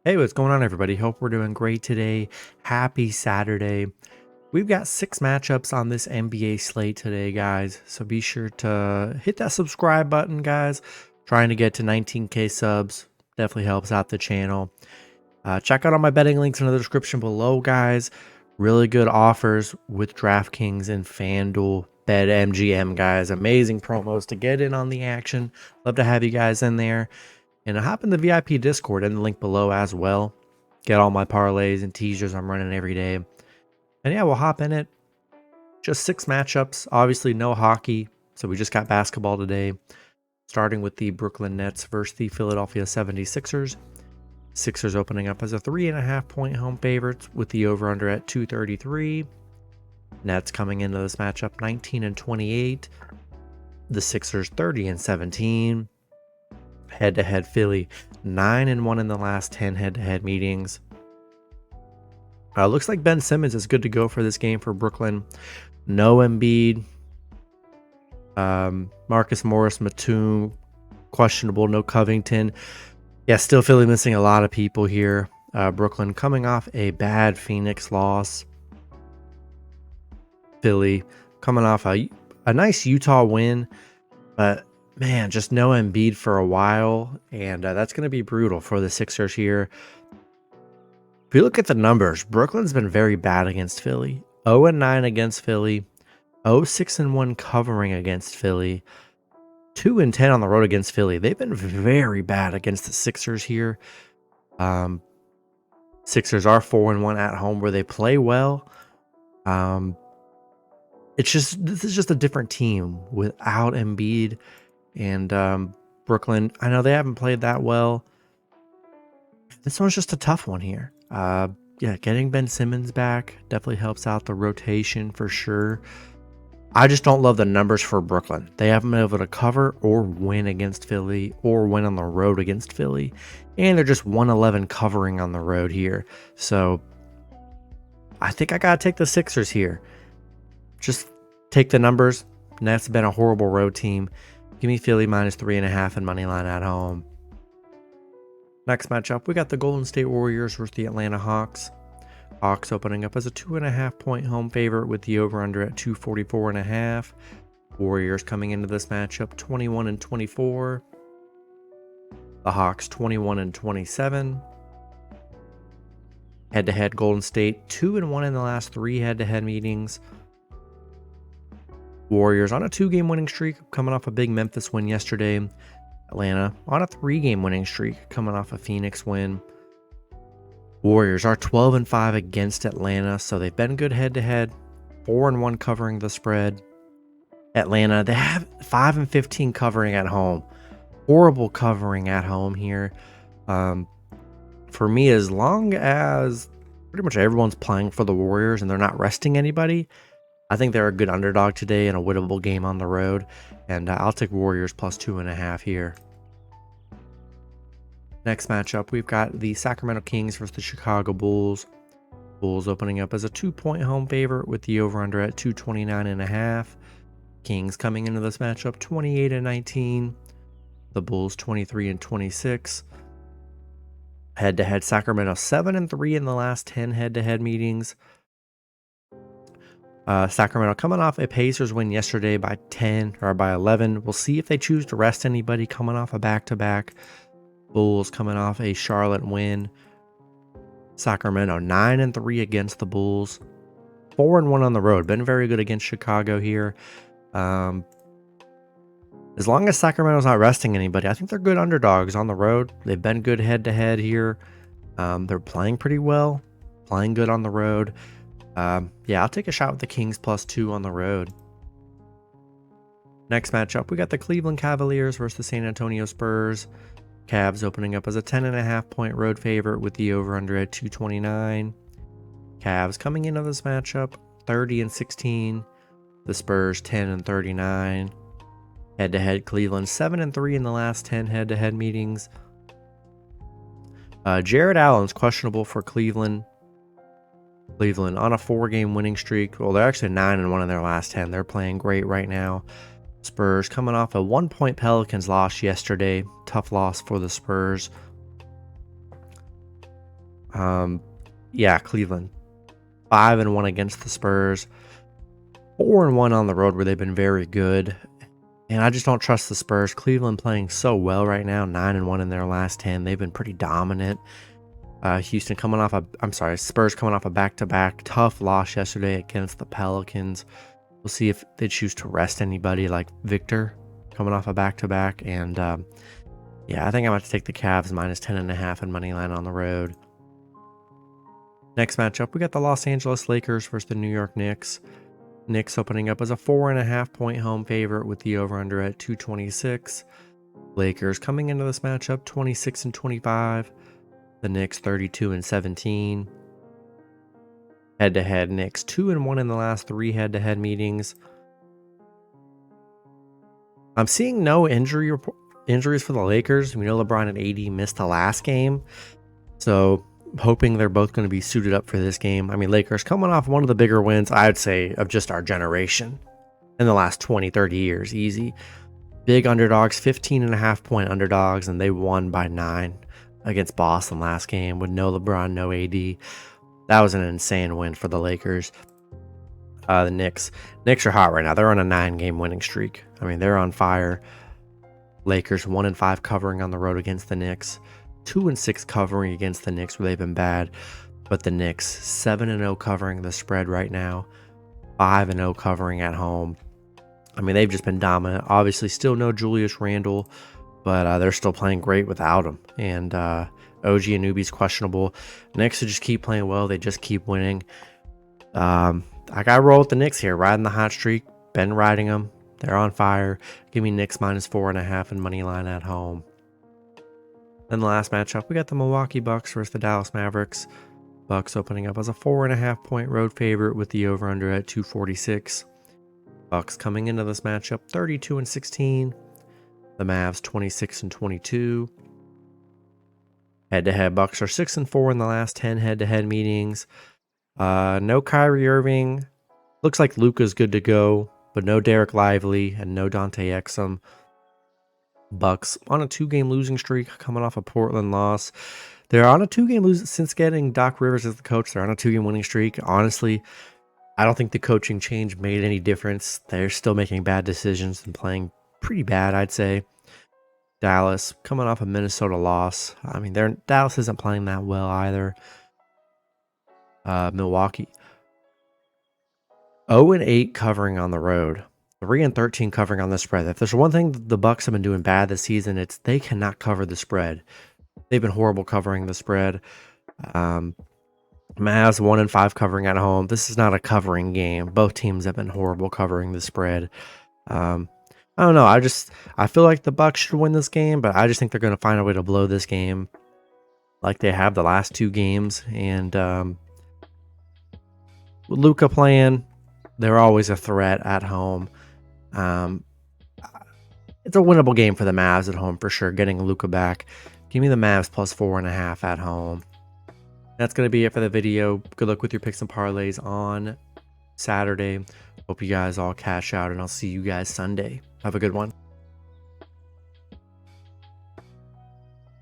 Hey, what's going on, everybody? Hope we're doing great today. Happy Saturday. We've got 6 matchups on this NBA slate today, guys. So be sure to hit that subscribe button, guys. Trying to get to 19K subs definitely helps out the channel. Check out all my betting links in the description below, guys. Really good offers with DraftKings and FanDuel, BetMGM, guys. Amazing promos to get in on the action. Love to have you guys in there. And hop in the VIP Discord in the link below as well. Get all my parlays and teasers I'm running every day. And yeah, we'll hop in it. Just 6 matchups. Obviously, no hockey. So we just got basketball today. Starting with the Brooklyn Nets versus the Philadelphia 76ers. Sixers opening up as a 3.5 point home favorites with the over-under at 233. Nets coming into this matchup 19-28. The Sixers 30-17. Head-to-head Philly 9-1 in the last 10 head-to-head meetings. Looks like Ben Simmons is good to go for this game for Brooklyn. No Embiid. Marcus Morris, Batum, questionable. No Covington. Yeah, still Philly missing a lot of people here. Brooklyn coming off a bad Phoenix loss. Philly coming off a nice Utah win, but man, just no Embiid for a while, and that's going to be brutal for the Sixers here. If you look at the numbers, Brooklyn's been very bad against Philly. 0-9 against Philly, 0-6-1 covering against Philly, 2-10 on the road against Philly. They've been very bad against the Sixers here. Sixers are 4-1 at home where they play well. This is just a different team without Embiid. And Brooklyn, I know they haven't played that well. This one's just a tough one here. Yeah, getting Ben Simmons back definitely helps out the rotation for sure. I just don't love the numbers for Brooklyn. They haven't been able to cover or win against Philly or win on the road against Philly. And they're just 111 covering on the road here. So I think I got to take the Sixers here. Just take the numbers. Nets been a horrible road team. Give me Philly -3.5 and money line at home. Next matchup, we got the Golden State Warriors versus the Atlanta Hawks. Hawks opening up as a 2.5 point home favorite with the over-under at 244.5. Warriors coming into this matchup 21-24. The Hawks 21-27. Head-to-head Golden State 2-1 in the last 3 head-to-head meetings. Warriors on a 2-game winning streak, coming off a big Memphis win yesterday. Atlanta on a 3-game winning streak, coming off a Phoenix win. Warriors are 12-5 against Atlanta, so they've been good head-to-head. 4-1 covering the spread. Atlanta, they have 5-15 covering at home. Horrible covering at home here. For me, as long as pretty much everyone's playing for the Warriors and they're not resting anybody, I think they're a good underdog today in a winnable game on the road, and I'll take Warriors +2.5 here. Next matchup, we've got the Sacramento Kings versus the Chicago Bulls. Bulls opening up as a 2-point home favorite with the over-under at 229.5. Kings coming into this matchup 28-19. The Bulls 23-26. Head-to-head Sacramento 7-3 in the last 10 head-to-head meetings. Sacramento coming off a Pacers win yesterday by 10 or by 11. We'll see if they choose to rest anybody coming off a back-to-back. Bulls coming off a Charlotte win. Sacramento 9-3 against the Bulls. 4-1 on the road. Been very good against Chicago here. As long as Sacramento's not resting anybody, I think they're good underdogs on the road. They've been good head-to-head here. They're playing pretty well. Playing good on the road. Yeah, I'll take a shot with the Kings +2 on the road. Next matchup, we got the Cleveland Cavaliers versus the San Antonio Spurs. Cavs opening up as a 10.5 point road favorite with the over-under at 229. Cavs coming into this matchup 30-16. The Spurs 10-39. Head-to-head Cleveland 7-3 in the last 10 head-to-head meetings. Jared Allen's questionable for Cleveland. Cleveland on a 4-game winning streak. Well, they're actually 9-1 in their last 10. They're playing great right now. Spurs coming off a 1-point Pelicans loss yesterday. Tough loss for the Spurs. Yeah, Cleveland 5-1 against the Spurs, 4-1 on the road where they've been very good. And I just don't trust the Spurs. Cleveland playing so well right now, 9-1 in their last 10. They've been pretty dominant. Spurs coming off a back-to-back tough loss yesterday against the Pelicans. We'll see if they choose to rest anybody like Victor coming off a back-to-back. And yeah, I think I'm going to take the Cavs minus 10.5 and money line on the road. Next matchup, we got the Los Angeles Lakers versus the New York Knicks. Knicks opening up as a 4.5 point home favorite with the over-under at 226. Lakers coming into this matchup 26-25. The Knicks 32-17. Head-to-head, Knicks 2-1 in the last 3 head-to-head meetings. I'm seeing no injuries for the Lakers. We know LeBron and AD missed the last game, so hoping they're both going to be suited up for this game. I mean, Lakers coming off one of the bigger wins, I'd say, of just our generation in the last 20-30 years. Easy. Big underdogs, 15.5 point underdogs, and they won by 9 against Boston last game with no LeBron, no AD. That was an insane win for the Lakers. The Knicks are hot right now. They're on a 9-game winning streak. I mean, they're on fire. Lakers 1-5 covering on the road against the Knicks. 2-6 covering against the Knicks where they've been bad. But the Knicks 7-0 covering the spread right now. 5-0 covering at home. I mean, they've just been dominant. Obviously, still no Julius Randle, but they're still playing great without him. And OG Anunoby's questionable. Knicks just keep playing well. They just keep winning. I got to roll with the Knicks here. Riding the hot streak. Been riding them. They're on fire. Give me Knicks minus 4.5 and money line at home. Then the last matchup, we got the Milwaukee Bucks versus the Dallas Mavericks. Bucks opening up as a 4.5 point road favorite with the over-under at 246. Bucks coming into this matchup 32-16. The Mavs 26-22. Head-to-head, Bucks are 6-4 in the last 10 head-to-head meetings. No Kyrie Irving. Looks like Luka's good to go, but no Derek Lively and no Dante Exum. Bucks on a 2-game losing streak, coming off a Portland loss. They're on a 2-game losing since getting Doc Rivers as the coach. They're on a 2-game winning streak. Honestly, I don't think the coaching change made any difference. They're still making bad decisions and playing pretty bad, I'd say. Dallas coming off a Minnesota loss. I mean, Dallas isn't playing that well either. Milwaukee 0-8 covering on the road. 3-13 covering on the spread. If there's one thing the Bucks have been doing bad this season, it's they cannot cover the spread. They've been horrible covering the spread. Mavs 1-5 covering at home. This is not a covering game. Both teams have been horrible covering the spread. I don't know. I feel like the Bucks should win this game, but I just think they're going to find a way to blow this game, like they have the last 2 games. And with Luka playing, they're always a threat at home. It's a winnable game for the Mavs at home for sure. Getting Luka back. Give me the Mavs plus 4.5 at home. That's going to be it for the video. Good luck with your picks and parlays on Saturday. Hope you guys all cash out, and I'll see you guys Sunday. Have a good one.